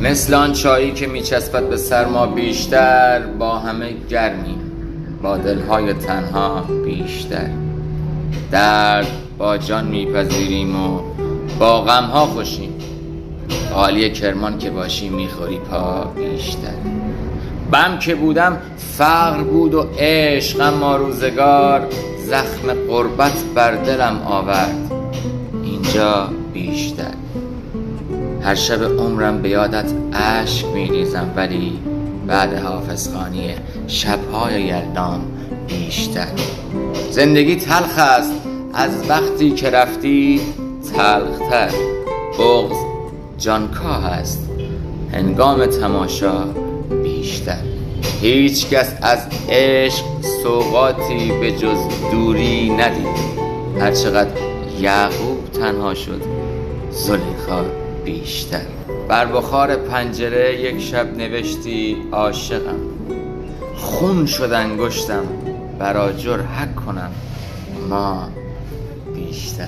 مثل آن چایی که میچسبد به سر ما بیشتر، با همه گرمیم، با دلهای تنها بیشتر. درد با جان میپذیریم و با غمها خوشیم، قالی کرمان که باشی میخوری پا بیشتر. بم که بودم فقر بود و عشق، اما روزگار زخم غربت بر دلم آورد اینجا بیشتر. هر شب عمرم به یادت اشک میریزم، ولی بعد حافظخوانی شبهای یلدام بیشتر. زندگی تلخ است از وقتی که رفتی تلختر، بغض جانکاه است هنگام تماشا بیشتر. هیچ کس از عشق سوغاتی به جز دوری ندید، هرچقدر یعقوب تنها شد زلیخا بیشتر. بر بخار پنجره یک شب نوشتی عاشقم، خون شد انگشتم برآجر حک کنم ما بیشتر.